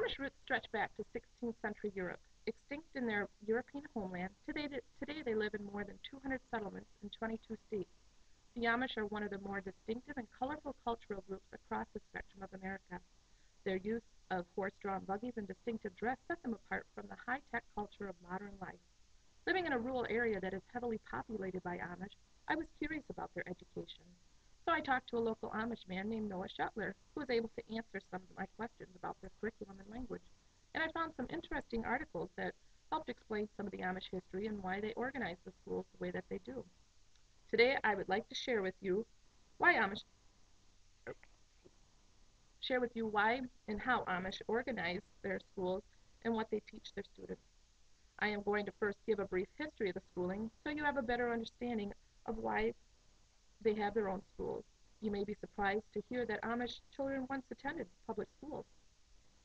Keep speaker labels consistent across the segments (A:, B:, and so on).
A: Amish roots stretch back to 16th century Europe. Extinct in their European homeland, today they live in more than 200 settlements in 22 states. The Amish are one of the more distinctive and colorful cultural groups across the spectrum of America. Their use of horse-drawn buggies and distinctive dress set them apart from the high-tech culture of modern life. Living in a rural area that is heavily populated by Amish, I was curious about their education. So I talked to a local Amish man named Noah Shetler, who was able to answer some of my questions about their curriculum and language. And I found some interesting articles that helped explain some of the Amish history and why they organize the schools the way that they do. Today, I would like to why Amish share with you why and how Amish organize their schools and what they teach their students. I am going to first give a brief history of the schooling so you have a better understanding of why they have their own schools. You may be surprised to hear that Amish children once attended public schools.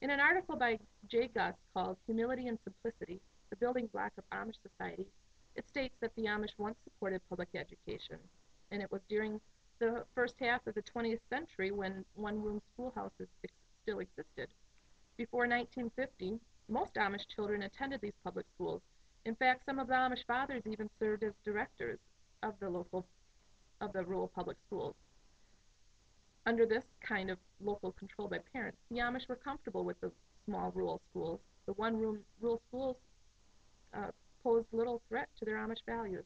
A: In an article by J. Gus called Humility and Simplicity, the Building Block of Amish Society, it states that the Amish once supported public education, and it was during the first half of the 20th century when one-room schoolhouses still existed. Before 1950, most Amish children attended these public schools. In fact, some of the Amish fathers even served as directors of the rural public schools. Under this kind of local control by parents, the Amish were comfortable with the small rural schools. The one-room rural schools posed little threat to their Amish values.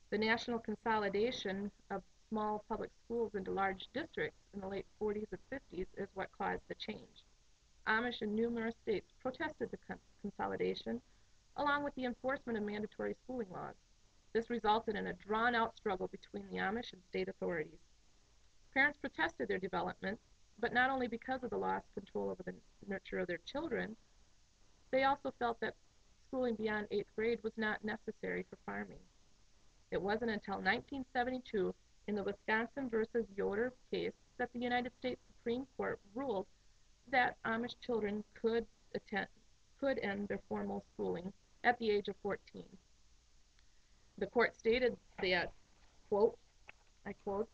A: The national consolidation of small public schools into large districts in the late 40s and 50s is what caused the change. Amish in numerous states protested the consolidation, along with the enforcement of mandatory schooling laws. This resulted in a drawn-out struggle between the Amish and state authorities. Parents protested their development, but not only because of the lost control over the nurture of their children, they also felt that schooling beyond 8th grade was not necessary for farming. It wasn't until 1972, in the Wisconsin versus Yoder case, that the United States Supreme Court ruled that Amish children could end their formal schooling at the age of 14. The court stated that, quote, I quote,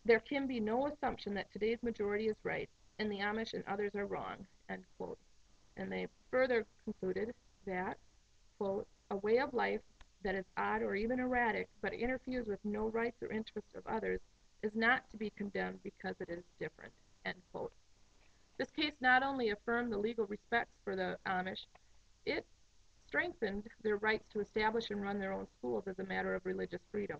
A: "There can be no assumption that today's majority is right and the Amish and others are wrong," end quote. And they further concluded that, quote, "a way of life that is odd or even erratic but interferes with no rights or interests of others is not to be condemned because it is different," end quote. This case not only affirmed the legal respects for the Amish, it strengthened their rights to establish and run their own schools as a matter of religious freedom.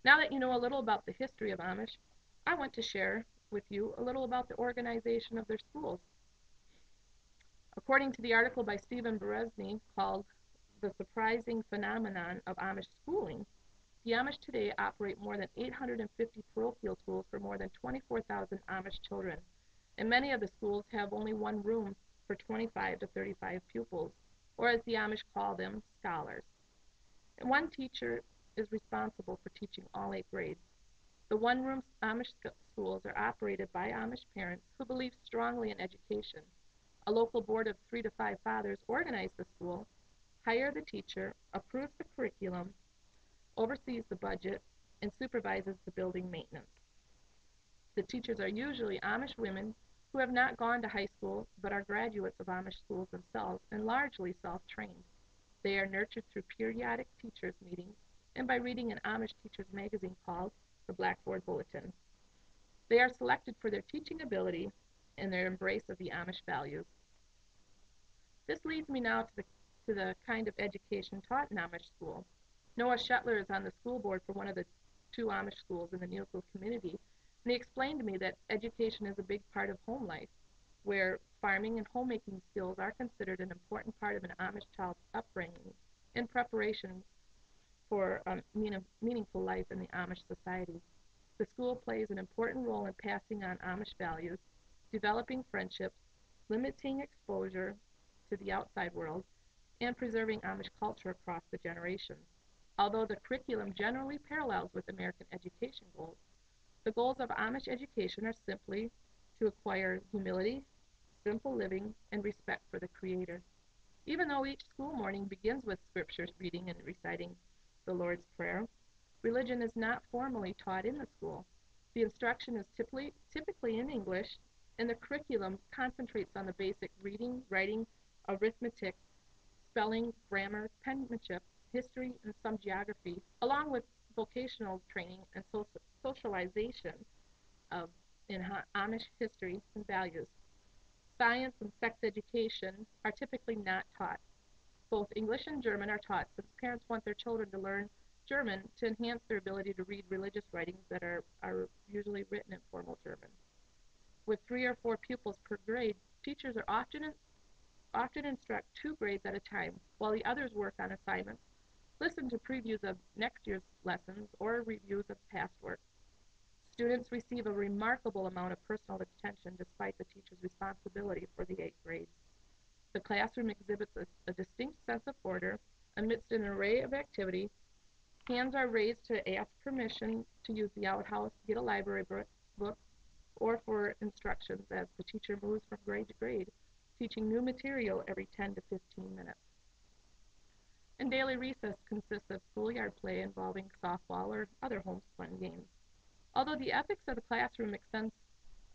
A: Now that you know a little about the history of Amish, I want to share with you a little about the organization of their schools. According to the article by Stephen Berezny called The Surprising Phenomenon of Amish Schooling, the Amish today operate more than 850 parochial schools for more than 24,000 Amish children, and many of the schools have only one room for 25 to 35 pupils, or as the Amish call them, scholars. And one teacher is responsible for teaching all 8 grades. The one-room Amish schools are operated by Amish parents who believe strongly in education. A local board of 3 to 5 fathers organize the school, hire the teacher, approves the curriculum, oversees the budget, and supervises the building maintenance. The teachers are usually Amish women who have not gone to high school but are graduates of Amish schools themselves and largely self-trained. They are nurtured through periodic teachers' meetings and by reading an Amish teachers magazine called the Blackboard Bulletin. They are selected for their teaching ability and their embrace of the Amish values. This leads me now to the kind of education taught in Amish school. Noah Shetler is on the school board for one of the 2 Amish schools in the Neosville community, and he explained to me that education is a big part of home life, where farming and homemaking skills are considered an important part of an Amish child's upbringing in preparation for a meaningful life in the Amish society. The school plays an important role in passing on Amish values, developing friendships, limiting exposure to the outside world, and preserving Amish culture across the generations. Although the curriculum generally parallels with American education goals, the goals of Amish education are simply to acquire humility, simple living, and respect for the Creator. Even though each school morning begins with scriptures reading and reciting the Lord's Prayer, religion is not formally taught in the school. The instruction is typically in English, and the curriculum concentrates on the basic reading, writing, arithmetic, spelling, grammar, penmanship, history, and some geography, along with vocational training and socialization of in Amish history and values. Science and sex education are typically not taught. Both English and German are taught since parents want their children to learn German to enhance their ability to read religious writings that are usually written in formal German. With 3 or 4 pupils per grade, teachers are often instruct 2 grades at a time, while the others work on assignments, listen to previews of next year's lessons, or reviews of past work. Students receive a remarkable amount of personal attention despite the teacher's responsibility for the 8 grades. The classroom exhibits a distinct sense of order amidst an array of activity. Hands are raised to ask permission to use the outhouse, get a library book, or for instructions as the teacher moves from grade to grade, teaching new material every 10 to 15 minutes. And daily recess consists of schoolyard play involving softball or other homespun games. Although the ethics of the classroom extends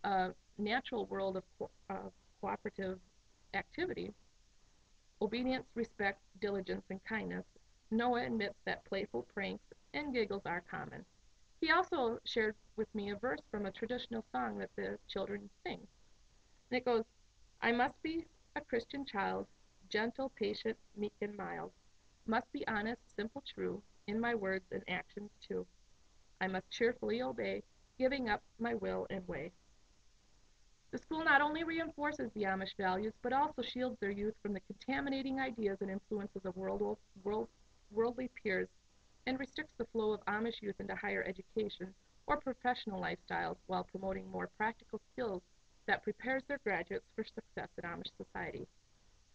A: a natural world of cooperative activity, obedience, respect, diligence, and kindness, Noah admits that playful pranks and giggles are common. He also shared with me a verse from a traditional song that the children sing. And it goes, I must be a Christian child, gentle, patient, meek, and mild. Must be honest, simple, true, in my words and actions too. I must cheerfully obey, giving up my will and way. The school not only reinforces the Amish values, but also shields their youth from the contaminating ideas and influences of worldly peers, and restricts the flow of Amish youth into higher education or professional lifestyles while promoting more practical skills that prepares their graduates for success in Amish society.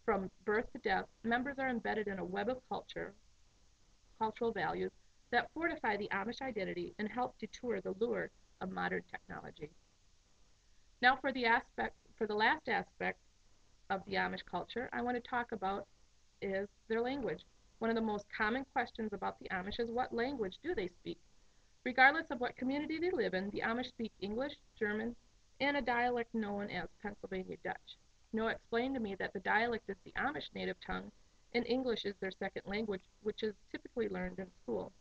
A: From birth to death, members are embedded in a web of cultural values that fortify the Amish identity and help detour the lure of modern technology. Now for the last aspect of the Amish culture I want to talk about is their language. One of the most common questions about the Amish is what language do they speak? Regardless of what community they live in, the Amish speak English, German, and a dialect known as Pennsylvania Dutch. Noah explained to me that the dialect is the Amish native tongue, and English is their second language, which is typically learned in school.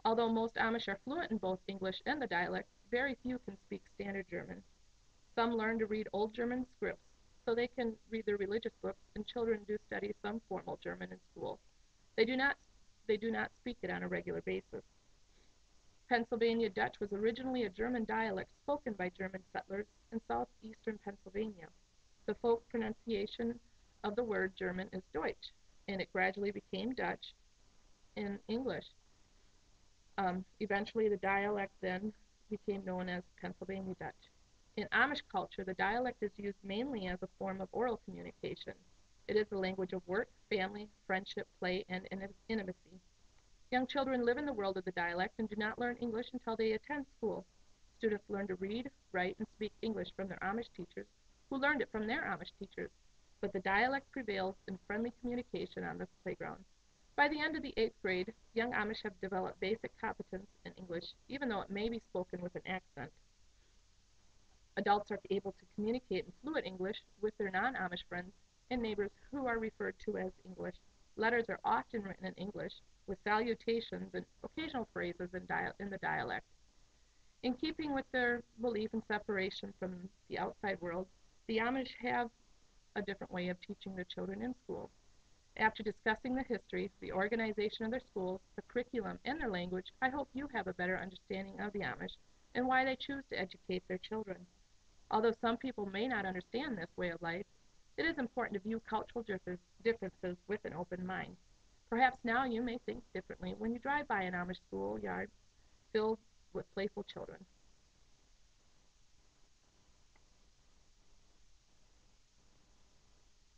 A: Although most Amish are fluent in both English and the dialect, very few can speak standard German. Some learn to read Old German scripts so they can read their religious books, and children do study some formal German in school. They do not speak it on a regular basis. Pennsylvania Dutch was originally a German dialect spoken by German settlers in southeastern Pennsylvania. The folk pronunciation of the word German is Deutsch, and it gradually became Dutch in English. Eventually, the dialect then became known as Pennsylvania Dutch. In Amish culture, the dialect is used mainly as a form of oral communication. It is the language of work, family, friendship, play, and intimacy. Young children live in the world of the dialect and do not learn English until they attend school. Students learn to read, write, and speak English from their Amish teachers, who learned it from their Amish teachers, but the dialect prevails in friendly communication on the playground. By the end of the 8th grade, young Amish have developed basic competence in English, even though it may be spoken with an accent. Adults are able to communicate in fluent English with their non-Amish friends and neighbors who are referred to as English. Letters are often written in English, with salutations and occasional phrases in the dialect. In keeping with their belief in separation from the outside world, the Amish have a different way of teaching their children in school. After discussing the history, the organization of their schools, the curriculum, and their language, I hope you have a better understanding of the Amish and why they choose to educate their children. Although some people may not understand this way of life, it is important to view cultural differences with an open mind. Perhaps now you may think differently when you drive by an Amish schoolyard filled with playful children.